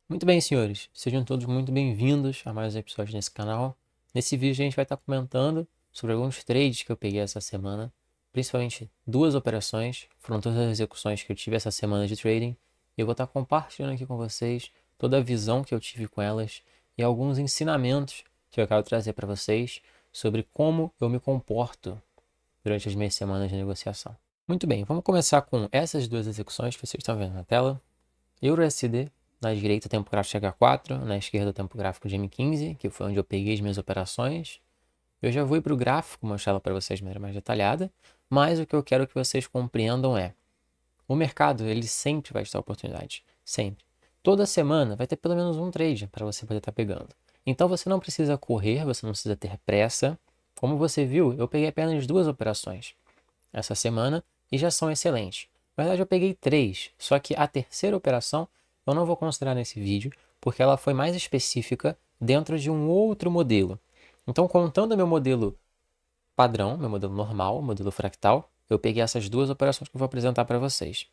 Muito bem, senhores. Sejam todos muito bem-vindos a mais um episódio nesse canal. Nesse vídeo a gente vai estar comentando sobre alguns trades que eu peguei essa semana, principalmente duas operações, foram todas as execuções que eu tive essa semana de trading. E eu vou estar compartilhando aqui com vocês toda a visão que eu tive com elas e alguns ensinamentos que eu quero trazer para vocês sobre como eu me comporto durante as minhas semanas de negociação. Muito bem, vamos começar com essas duas execuções que vocês estão vendo na tela. EURUSD, na direita tempo gráfico de H4, na esquerda tempo gráfico de M15, que foi onde eu peguei as minhas operações. Eu já vou para o gráfico mostrar ela para vocês de maneira mais detalhada, mas o que eu quero que vocês compreendam é, o mercado ele sempre vai te dar oportunidade, sempre. Toda semana vai ter pelo menos um trade para você poder estar pegando. Então você não precisa correr, você não precisa ter pressa. Como você viu, eu peguei apenas duas operações essa semana e já são excelentes. Na verdade, eu peguei três, só que a terceira operação eu não vou considerar nesse vídeo, porque ela foi mais específica dentro de um outro modelo. Então, contando meu modelo padrão, meu modelo normal, modelo fractal, eu peguei essas duas operações que eu vou apresentar para vocês.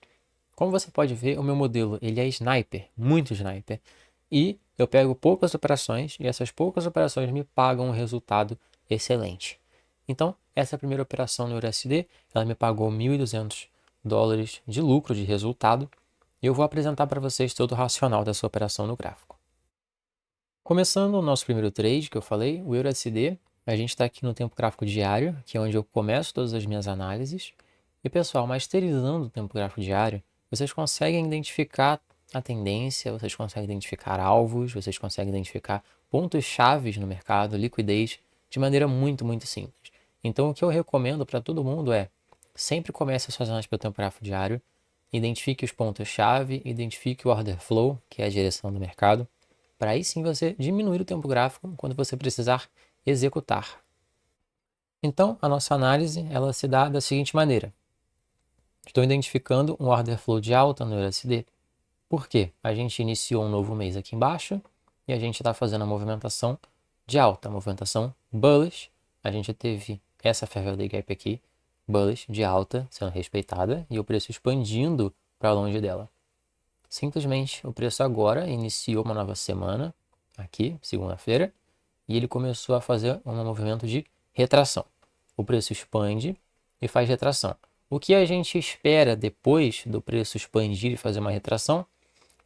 Como você pode ver, o meu modelo ele é sniper, muito sniper, e eu pego poucas operações e essas poucas operações me pagam um resultado excelente. Então, essa primeira operação no USD, ela me pagou $1.200 de lucro de resultado e eu vou apresentar para vocês todo o racional dessa operação no gráfico. Começando o nosso primeiro trade que eu falei, o EURUSD, a gente está aqui no tempo gráfico diário, que é onde eu começo todas as minhas análises. E pessoal, masterizando o tempo gráfico diário, vocês conseguem identificar a tendência, vocês conseguem identificar alvos, vocês conseguem identificar pontos chaves no mercado, liquidez, de maneira muito simples. Então o que eu recomendo para todo mundo é, sempre comece as suas análises pelo tempo gráfico diário, identifique os pontos-chave, identifique o order flow, que é a direção do mercado, para aí sim você diminuir o tempo gráfico quando você precisar executar. Então, a nossa análise ela se dá da seguinte maneira. Estou identificando um order flow de alta no USD. Por quê? A gente iniciou um novo mês aqui embaixo e a gente está fazendo a movimentação de alta, a movimentação bullish. A gente teve essa fair value gap aqui, bullish, de alta, sendo respeitada e o preço expandindo para longe dela. Simplesmente o preço agora iniciou uma nova semana, aqui, segunda-feira, e ele começou a fazer um movimento de retração. O preço expande e faz retração. O que a gente espera depois do preço expandir e fazer uma retração?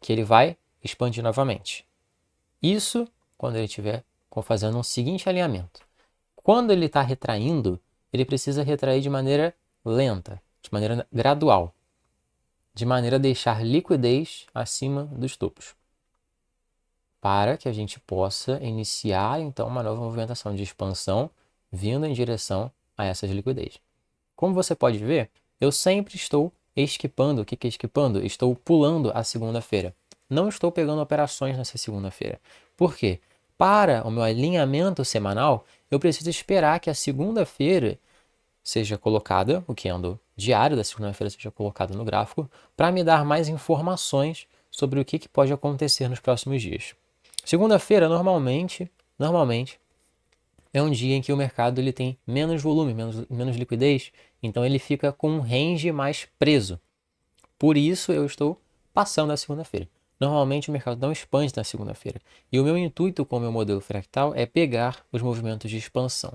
Que ele vai expandir novamente. Isso quando ele estiver fazendo um seguinte alinhamento. Quando ele está retraindo, ele precisa retrair de maneira lenta, de maneira gradual, de maneira a deixar liquidez acima dos topos, para que a gente possa iniciar então uma nova movimentação de expansão vindo em direção a essas liquidez. Como você pode ver, eu sempre estou esquipando. O que é esquipando? Estou pulando a segunda-feira. Não estou pegando operações nessa segunda-feira. Por quê? Para o meu alinhamento semanal, eu preciso esperar que a segunda-feira seja colocada, o candle diário da segunda-feira seja colocado no gráfico, para me dar mais informações sobre o que pode acontecer nos próximos dias. Segunda-feira, normalmente, é um dia em que o mercado ele tem menos volume, menos liquidez, então ele fica com um range mais preso. Por isso eu estou passando a segunda-feira. Normalmente o mercado não expande na segunda-feira. E o meu intuito com o meu modelo fractal é pegar os movimentos de expansão.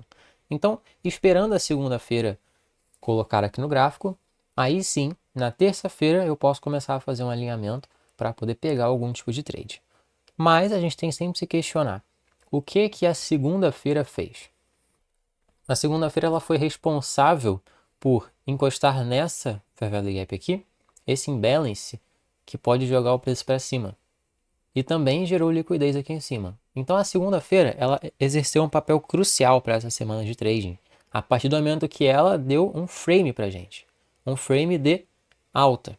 Então, esperando a segunda-feira colocar aqui no gráfico, aí sim, na terça-feira eu posso começar a fazer um alinhamento para poder pegar algum tipo de trade. Mas a gente tem sempre que se questionar, o que a segunda-feira fez? Na segunda-feira ela foi responsável por encostar nessa fair value gap aqui, esse imbalance que pode jogar o preço para cima. E também gerou liquidez aqui em cima. Então a segunda-feira ela exerceu um papel crucial para essa semana de trading, a partir do momento que ela deu um frame para a gente, um frame de alta.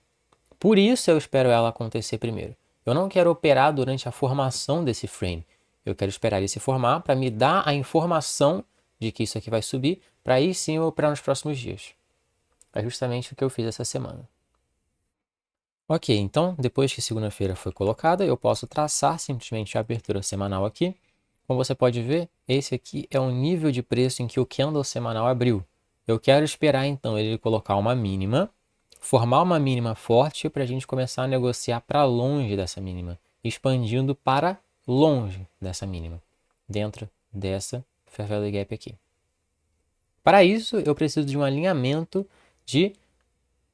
Por isso eu espero ela acontecer primeiro. Eu não quero operar durante a formação desse frame. Eu quero esperar ele se formar para me dar a informação de que isso aqui vai subir, para aí sim eu operar nos próximos dias. É justamente o que eu fiz essa semana. Ok, então depois que segunda-feira foi colocada, eu posso traçar simplesmente a abertura semanal aqui. Como você pode ver, esse aqui é o nível de preço em que o candle semanal abriu. Eu quero esperar então ele colocar uma mínima, formar uma mínima forte para a gente começar a negociar para longe dessa mínima. expandindo para longe dessa mínima, dentro dessa Fair Value Gap aqui. Para isso, eu preciso de um alinhamento de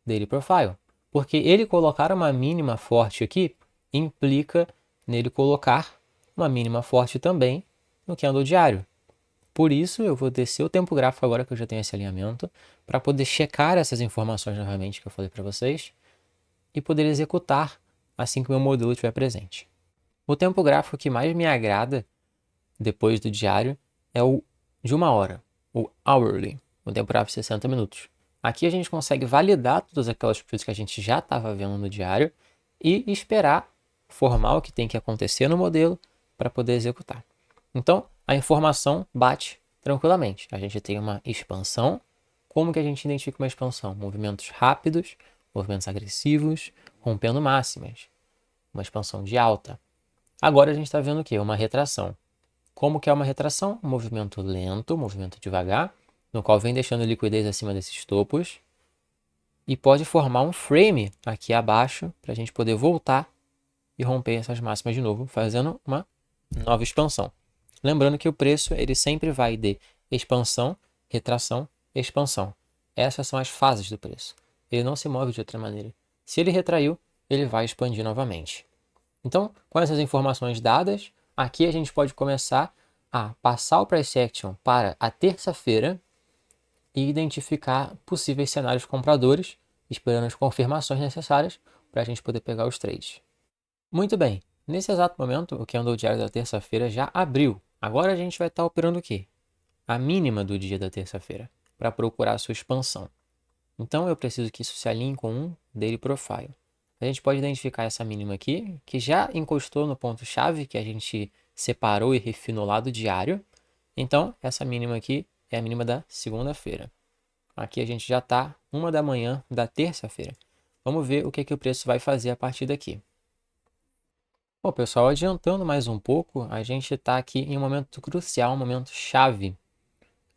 Daily Profile, porque ele colocar uma mínima forte aqui implica nele colocar uma mínima forte também no candle diário. Por isso, eu vou descer o tempo gráfico agora que eu já tenho esse alinhamento, para poder checar essas informações novamente que eu falei para vocês e poder executar assim que o meu modelo estiver presente. O tempo gráfico que mais me agrada depois do diário é o de 1 hora, o hourly, o tempo gráfico de 60 minutos. Aqui a gente consegue validar todas aquelas coisas que a gente já estava vendo no diário e esperar formar o que tem que acontecer no modelo para poder executar. Então, a informação bate tranquilamente. A gente tem uma expansão. Como que a gente identifica uma expansão? Movimentos rápidos, movimentos agressivos, rompendo máximas. Uma expansão de alta. Agora a gente está vendo o quê? Uma retração. Como que é uma retração? Um movimento lento, um movimento devagar, no qual vem deixando liquidez acima desses topos e pode formar um frame aqui abaixo para a gente poder voltar e romper essas máximas de novo, fazendo uma nova expansão. Lembrando que o preço ele sempre vai de expansão, retração, expansão. Essas são as fases do preço. Ele não se move de outra maneira. Se ele retraiu, ele vai expandir novamente. Então, com essas informações dadas, aqui a gente pode começar a passar o price action para a terça-feira e identificar possíveis cenários compradores, esperando as confirmações necessárias para a gente poder pegar os trades. Muito bem, nesse exato momento, o candle diário da terça-feira já abriu. Agora a gente vai estar operando o quê? A mínima do dia da terça-feira, para procurar a sua expansão. Então eu preciso que isso se alinhe com um Daily Profile. A gente pode identificar essa mínima aqui, que já encostou no ponto-chave que a gente separou e refinou lá do diário. Então, essa mínima aqui é a mínima da segunda-feira. Aqui a gente já está 1 da manhã da terça-feira. Vamos ver o que o preço vai fazer a partir daqui. Bom, pessoal, adiantando mais um pouco, a gente está aqui em um momento crucial, um momento chave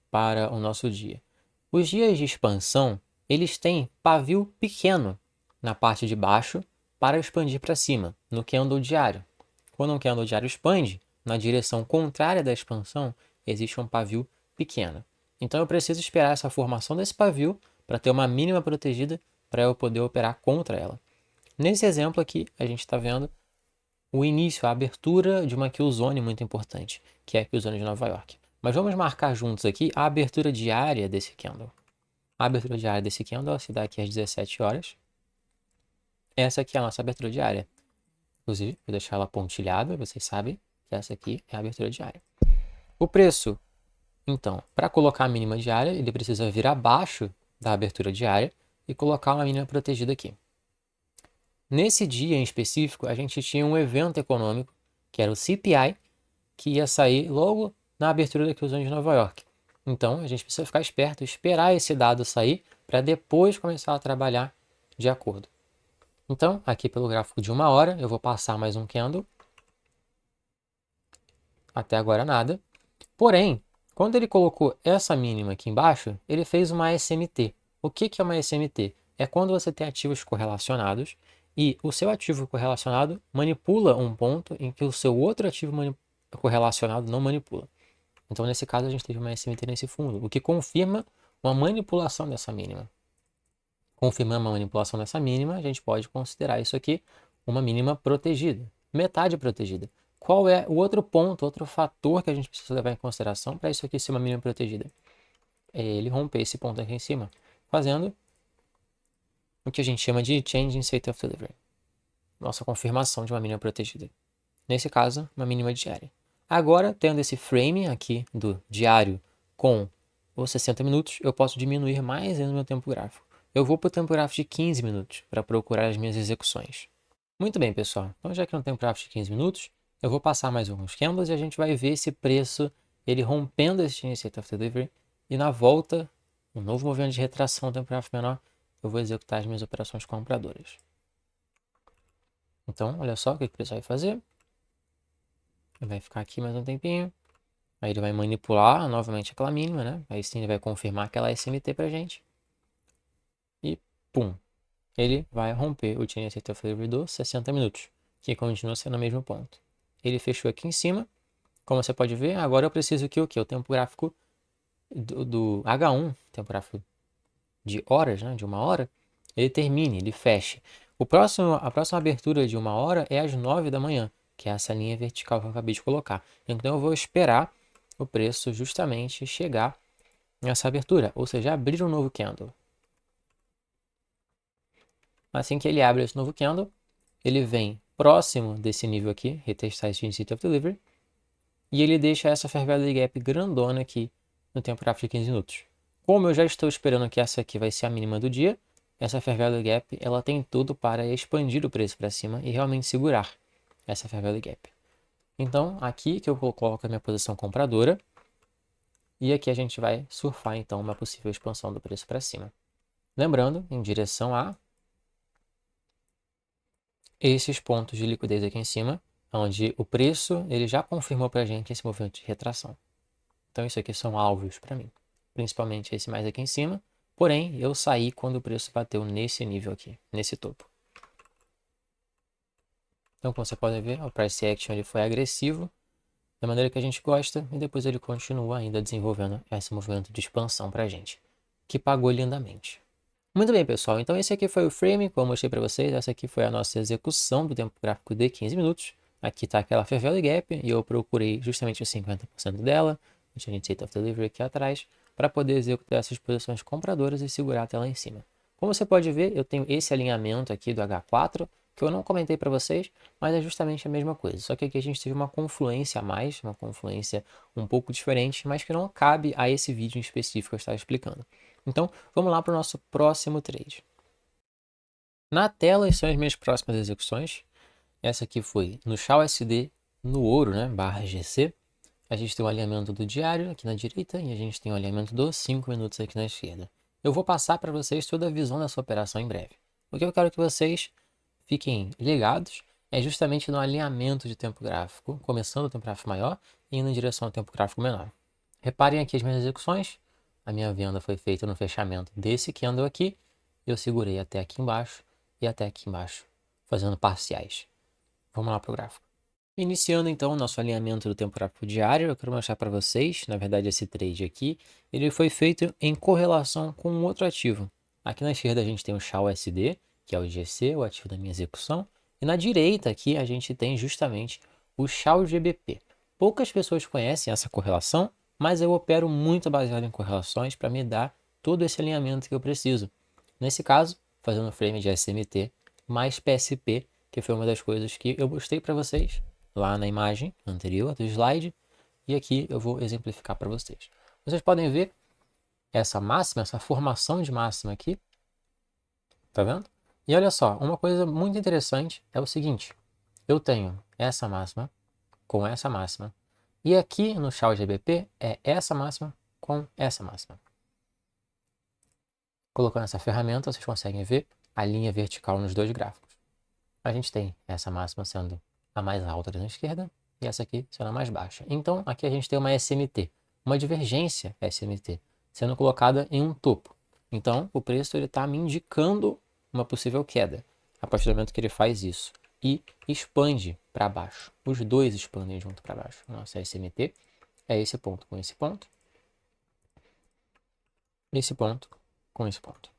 para o nosso dia. Os dias de expansão, eles têm pavio pequeno na parte de baixo para expandir para cima, no candle diário. Quando um candle diário expande, na direção contrária da expansão, existe um pavio pequeno. Então eu preciso esperar essa formação desse pavio para ter uma mínima protegida para eu poder operar contra ela. Nesse exemplo aqui, a gente está vendo o início, a abertura de uma kill zone muito importante, que é a kill zone de Nova York. Mas vamos marcar juntos aqui a abertura diária desse candle. A abertura diária desse candle se dá aqui às 17 horas. Essa aqui é a nossa abertura diária. Inclusive, vou deixar ela pontilhada, vocês sabem que essa aqui é a abertura diária. O preço, então, para colocar a mínima diária, ele precisa vir abaixo da abertura diária e colocar uma mínima protegida aqui. Nesse dia em específico, a gente tinha um evento econômico, que era o CPI, que ia sair logo na abertura da Kill Zone de Nova York. Então, a gente precisa ficar esperto, esperar esse dado sair, para depois começar a trabalhar de acordo. Então, aqui pelo gráfico de 1 hora, eu vou passar mais um candle. Até agora nada. Porém, quando ele colocou essa mínima aqui embaixo, ele fez uma SMT. O que é uma SMT? É quando você tem ativos correlacionados e o seu ativo correlacionado manipula um ponto em que o seu outro ativo correlacionado não manipula. Então, nesse caso, a gente teve uma SMT nesse fundo, o que confirma uma manipulação dessa mínima. Confirmando uma manipulação dessa mínima, a gente pode considerar isso aqui uma mínima protegida, metade protegida. Qual é o outro ponto, outro fator que a gente precisa levar em consideração para isso aqui ser uma mínima protegida? É ele romper esse ponto aqui em cima, fazendo o que a gente chama de Change in State of Delivery. Nossa confirmação de uma mínima protegida. Nesse caso, uma mínima diária. Agora, tendo esse frame aqui do diário com os 60 minutos, eu posso diminuir mais ainda o meu tempo gráfico. Eu vou para o tempo gráfico de 15 minutos para procurar as minhas execuções. Muito bem, pessoal. Então, já que no tempo gráfico de 15 minutos, eu vou passar mais alguns candles e a gente vai ver esse preço, ele rompendo esse Change in State of Delivery e na volta, um novo movimento de retração no tempo gráfico menor, eu vou executar as minhas operações compradoras. Então, olha só o que o preço vai fazer. Ele vai ficar aqui mais um tempinho. Aí ele vai manipular novamente aquela mínima, né? Aí sim ele vai confirmar aquela SMT pra gente. E pum! Ele vai romper o Change in State of Delivery dos 60 minutos. que continua sendo o mesmo ponto. Ele fechou aqui em cima. Como você pode ver, agora eu preciso que o quê? O tempo gráfico do H1, tempo gráfico de horas, né, de 1 hora, ele termine, ele feche. A próxima abertura de 1 hora é às 9 da manhã, que é essa linha vertical que eu acabei de colocar. Então eu vou esperar o preço justamente chegar nessa abertura, ou seja, abrir um novo candle. Assim que ele abre esse novo candle, ele vem próximo desse nível aqui, retestar esse Intensity of Delivery, e ele deixa essa Fair Value Gap grandona aqui no tempo gráfico de 15 minutos. Como eu já estou esperando que essa aqui vai ser a mínima do dia, essa Fair Value Gap ela tem tudo para expandir o preço para cima e realmente segurar essa Fair Value Gap. Então, aqui que eu coloco a minha posição compradora, e aqui a gente vai surfar então uma possível expansão do preço para cima. Lembrando, em direção a esses pontos de liquidez aqui em cima, onde o preço ele já confirmou para a gente esse movimento de retração. Então isso aqui são alvos para mim, principalmente esse mais aqui em cima. Porém, eu saí quando o preço bateu nesse nível aqui, nesse topo. Então, como você pode ver, o price action ele foi agressivo, da maneira que a gente gosta, e depois ele continua ainda desenvolvendo esse movimento de expansão para a gente, que pagou lindamente. Muito bem, pessoal. Então esse aqui foi o frame, como eu mostrei para vocês. Essa aqui foi a nossa execução do tempo gráfico de 15 minutos. Aqui está aquela Fair Value Gap e eu procurei justamente os 50% dela. A gente State of Delivery aqui atrás para poder executar essas posições compradoras e segurar até lá em cima. Como você pode ver, eu tenho esse alinhamento aqui do H4, que eu não comentei para vocês, mas é justamente a mesma coisa. Só que aqui a gente teve uma confluência a mais, uma confluência um pouco diferente, mas que não cabe a esse vídeo em específico que eu estava explicando. Então, vamos lá para o nosso próximo trade. Na tela são as minhas próximas execuções. Essa aqui foi no XAUSD, no ouro, né, barra GC. A gente tem o alinhamento do diário aqui na direita e a gente tem o alinhamento dos 5 minutos aqui na esquerda. Eu vou passar para vocês toda a visão dessa operação em breve. O que eu quero que vocês fiquem ligados é justamente no alinhamento de tempo gráfico, começando o tempo gráfico maior e indo em direção ao tempo gráfico menor. Reparem aqui as minhas execuções. A minha venda foi feita no fechamento desse candle aqui. Eu segurei até aqui embaixo e até aqui embaixo, fazendo parciais. Vamos lá para o gráfico. Iniciando então o nosso alinhamento do tempo gráfico diário, eu quero mostrar para vocês, na verdade esse trade aqui, ele foi feito em correlação com um outro ativo. Aqui na esquerda a gente tem o XAUSD, que é o GC, o ativo da minha execução, e na direita aqui a gente tem justamente o XAUGBP. Poucas pessoas conhecem essa correlação, mas eu opero muito baseado em correlações para me dar todo esse alinhamento que eu preciso. Nesse caso, fazendo frame de SMT mais PSP, que foi uma das coisas que eu mostrei para vocês lá na imagem anterior do slide, e aqui eu vou exemplificar para vocês. Vocês podem ver essa máxima, essa formação de máxima aqui, tá vendo? E olha só, uma coisa muito interessante é o seguinte, eu tenho essa máxima com essa máxima, e aqui no XAUGBP é essa máxima com essa máxima. Colocando essa ferramenta, vocês conseguem ver a linha vertical nos dois gráficos. A gente tem essa máxima sendo a mais alta da esquerda e essa aqui sendo a mais baixa. Então, aqui a gente tem uma SMT, uma divergência SMT, sendo colocada em um topo. Então, o preço está me indicando uma possível queda, a partir do momento que ele faz isso. E expande para baixo. Os dois expandem junto para baixo. Nossa SMT é esse ponto com esse ponto. Esse ponto com esse ponto.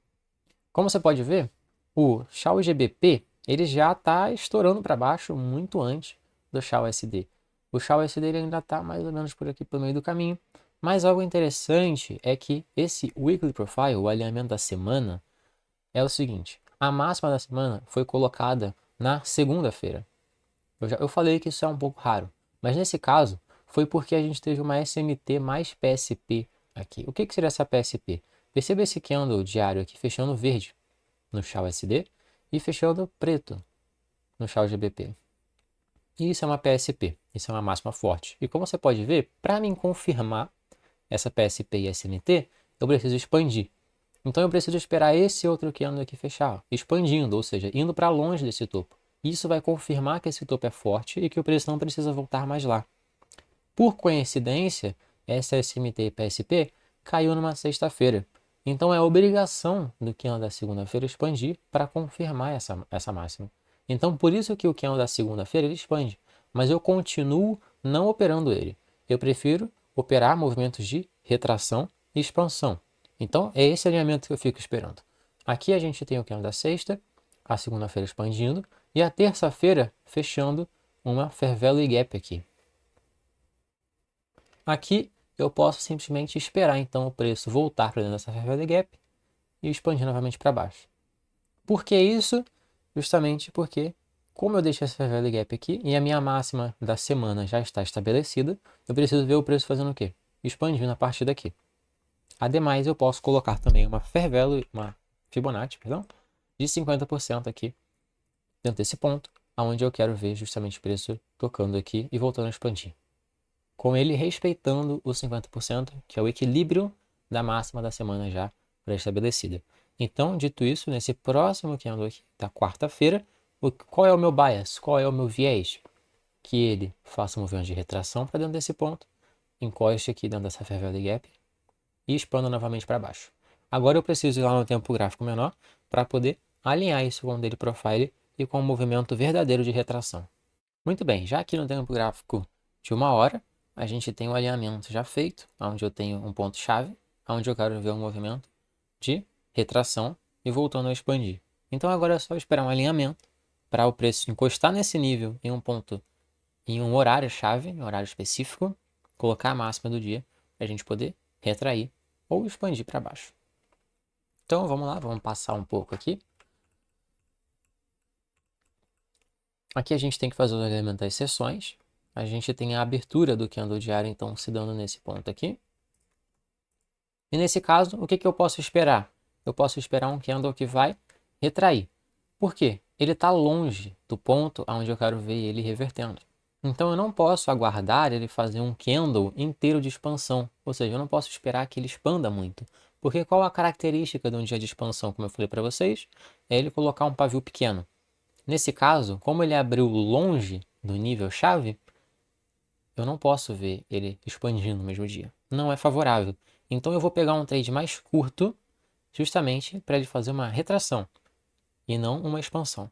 Como você pode ver, o XAUGBP ele já está estourando para baixo muito antes do XAUSD. O XAUSD ele ainda está mais ou menos por aqui pelo meio do caminho. Mas algo interessante é que esse Weekly Profile, o alinhamento da semana, é o seguinte. A máxima da semana foi colocada na segunda-feira. Eu falei que isso é um pouco raro. Mas nesse caso, foi porque a gente teve uma SMT mais PSP aqui. O que seria essa PSP? Perceba esse candle diário aqui fechando verde no XAUSD e fechando preto no XAUGBP. E isso é uma PSP, isso é uma máxima forte. E como você pode ver, para mim confirmar essa PSP e SMT, eu preciso expandir. Então eu preciso esperar esse outro candle aqui fechar, expandindo, ou seja, indo para longe desse topo. Isso vai confirmar que esse topo é forte e que o preço não precisa voltar mais lá. Por coincidência, essa SMT e PSP caiu numa sexta-feira. Então é obrigação do candle da segunda-feira expandir para confirmar essa máxima. Então, por isso que o candle da segunda-feira ele expande, mas eu continuo não operando ele. Eu prefiro operar movimentos de retração e expansão. Então, é esse alinhamento que eu fico esperando. Aqui a gente tem o candle da sexta, a segunda-feira expandindo e a terça-feira fechando uma Fair Value Gap aqui. Aqui eu posso simplesmente esperar então o preço voltar para dentro dessa Fair Value Gap e expandir novamente para baixo. Por que isso? Justamente porque, como eu deixei essa Fair Value Gap aqui e a minha máxima da semana já está estabelecida, eu preciso ver o preço fazendo o quê? Expandindo a partir daqui. Ademais, eu posso colocar também uma Fair Value, uma Fibonacci, perdão, de 50% aqui dentro desse ponto, aonde eu quero ver justamente o preço tocando aqui e voltando a expandir. Com ele respeitando os 50%, que é o equilíbrio da máxima da semana já pré-estabelecida. Então, dito isso, nesse próximo candle aqui da quarta-feira, qual é o meu bias? Qual é o meu viés? Que ele faça um movimento de retração para dentro desse ponto, encoste aqui dentro dessa Fair Value Gap e expanda novamente para baixo. Agora eu preciso ir lá no tempo gráfico menor para poder alinhar isso com o daily profile e com o movimento verdadeiro de retração. Muito bem, já aqui no tempo gráfico de 1 hora, a gente tem o alinhamento já feito, onde eu tenho um ponto-chave, onde eu quero ver um movimento de retração e voltando a expandir. Então agora é só esperar um alinhamento para o preço encostar nesse nível em um ponto, em um horário-chave, em um horário específico, colocar a máxima do dia, para a gente poder retrair ou expandir para baixo. Então vamos lá, vamos passar um pouco aqui. Aqui a gente tem que fazer o alinhamento das sessões. A gente tem a abertura do candle diário, então, se dando nesse ponto aqui. E nesse caso, o que eu posso esperar? Eu posso esperar um candle que vai retrair. Por quê? Ele está longe do ponto onde eu quero ver ele revertendo. Então eu não posso aguardar ele fazer um candle inteiro de expansão. Ou seja, eu não posso esperar que ele expanda muito. Porque qual a característica de um dia de expansão, como eu falei para vocês? É ele colocar um pavio pequeno. Nesse caso, como ele abriu longe do nível chave, eu não posso ver ele expandindo no mesmo dia. Não é favorável. Então eu vou pegar um trade mais curto, justamente para ele fazer uma retração e não uma expansão.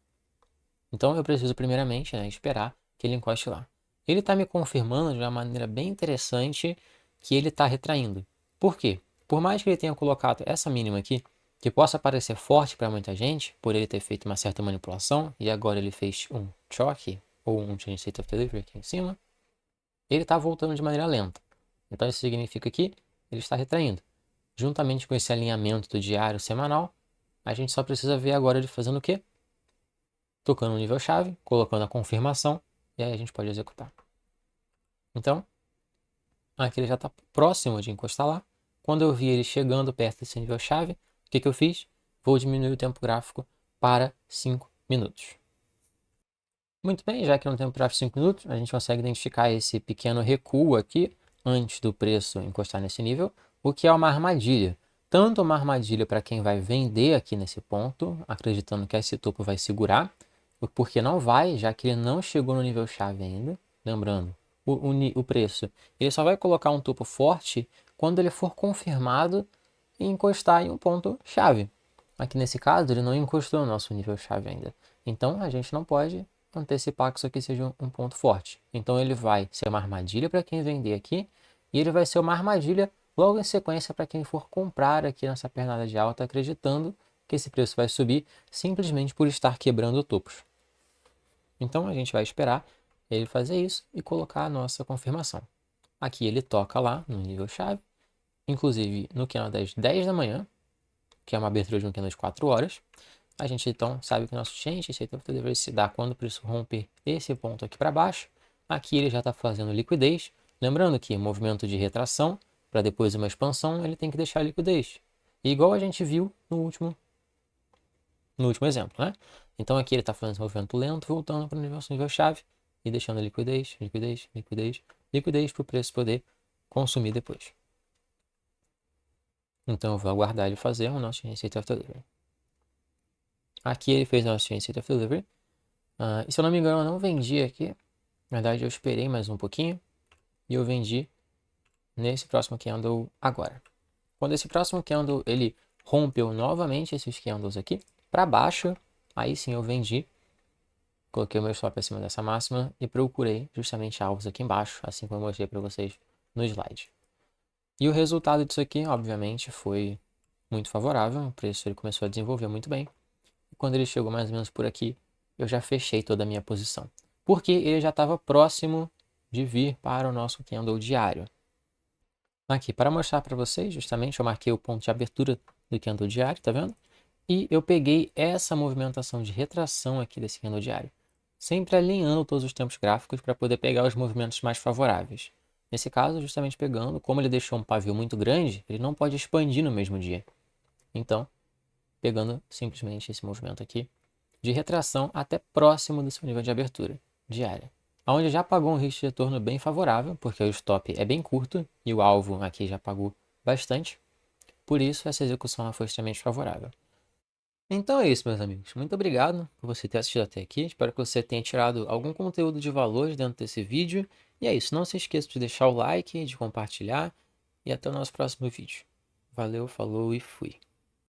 Então eu preciso primeiramente, né, esperar que ele encoste lá. Ele está me confirmando de uma maneira bem interessante que ele está retraindo. Por quê? Por mais que ele tenha colocado essa mínima aqui, que possa parecer forte para muita gente, por ele ter feito uma certa manipulação, e agora ele fez um choque, ou um change state of delivery aqui em cima, ele está voltando de maneira lenta. Então isso significa que ele está retraindo. Juntamente com esse alinhamento do diário semanal, a gente só precisa ver agora ele fazendo o quê? Tocando no nível chave, colocando a confirmação, e aí a gente pode executar. Então, aqui ele já está próximo de encostar lá. Quando eu vi ele chegando perto desse nível chave, o que eu fiz? Vou diminuir o tempo gráfico para 5 minutos. Muito bem, já que no tempo gráfico de 5 minutos, a gente consegue identificar esse pequeno recuo aqui, antes do preço encostar nesse nível, o que é uma armadilha. Tanto uma armadilha para quem vai vender aqui nesse ponto, acreditando que esse topo vai segurar, porque não vai, já que ele não chegou no nível chave ainda. Lembrando, o preço, ele só vai colocar um topo forte quando ele for confirmado e encostar em um ponto chave. Aqui nesse caso, ele não encostou no nosso nível chave ainda. Então, a gente não pode antecipar que isso aqui seja um ponto forte. Então, ele vai ser uma armadilha para quem vender aqui e ele vai ser uma armadilha logo em sequência para quem for comprar aqui nessa pernada de alta, acreditando que esse preço vai subir simplesmente por estar quebrando topos. Então, a gente vai esperar ele fazer isso e colocar a nossa confirmação. Aqui ele toca lá no nível chave, inclusive no candle das 10 da manhã, que é uma abertura de um candle de 4 horas. A gente então sabe que o nosso change state of delivery se dá quando o preço romper esse ponto aqui para baixo. Aqui ele já está fazendo liquidez. Lembrando que movimento de retração para depois uma expansão, ele tem que deixar liquidez. E igual a gente viu no último exemplo, né? Então aqui ele está fazendo esse movimento lento, voltando para o nível chave e deixando liquidez, liquidez, liquidez, liquidez para o preço poder consumir depois. Então eu vou aguardar ele fazer o nosso change state of delivery. Aqui ele fez o nosso change state of delivery. E se eu não me engano, eu não vendi aqui. Na verdade, eu esperei mais um pouquinho e eu vendi nesse próximo candle agora. Quando esse próximo candle ele rompeu novamente esses candles aqui para baixo, aí sim eu vendi coloquei o meu stop acima dessa máxima e procurei justamente alvos aqui embaixo, assim como eu mostrei para vocês no slide. E o resultado disso aqui, obviamente, foi muito favorável, o preço ele começou a desenvolver muito bem. E quando ele chegou mais ou menos por aqui, eu já fechei toda a minha posição, porque ele já estava próximo de vir para o nosso candle diário. Aqui, para mostrar para vocês, justamente, eu marquei o ponto de abertura do candle diário, tá vendo? E eu peguei essa movimentação de retração aqui desse candle diário, sempre alinhando todos os tempos gráficos para poder pegar os movimentos mais favoráveis. Nesse caso, justamente pegando, como ele deixou um pavio muito grande, ele não pode expandir no mesmo dia. Então, pegando simplesmente esse movimento aqui de retração até próximo do seu nível de abertura diária, onde já pagou um risco de retorno bem favorável, porque o stop é bem curto e o alvo aqui já pagou bastante. Por isso, essa execução foi extremamente favorável. Então é isso, meus amigos. Muito obrigado por você ter assistido até aqui. Espero que você tenha tirado algum conteúdo de valor dentro desse vídeo. E é isso. Não se esqueça de deixar o like, de compartilhar. E até o nosso próximo vídeo. Valeu, falou e fui.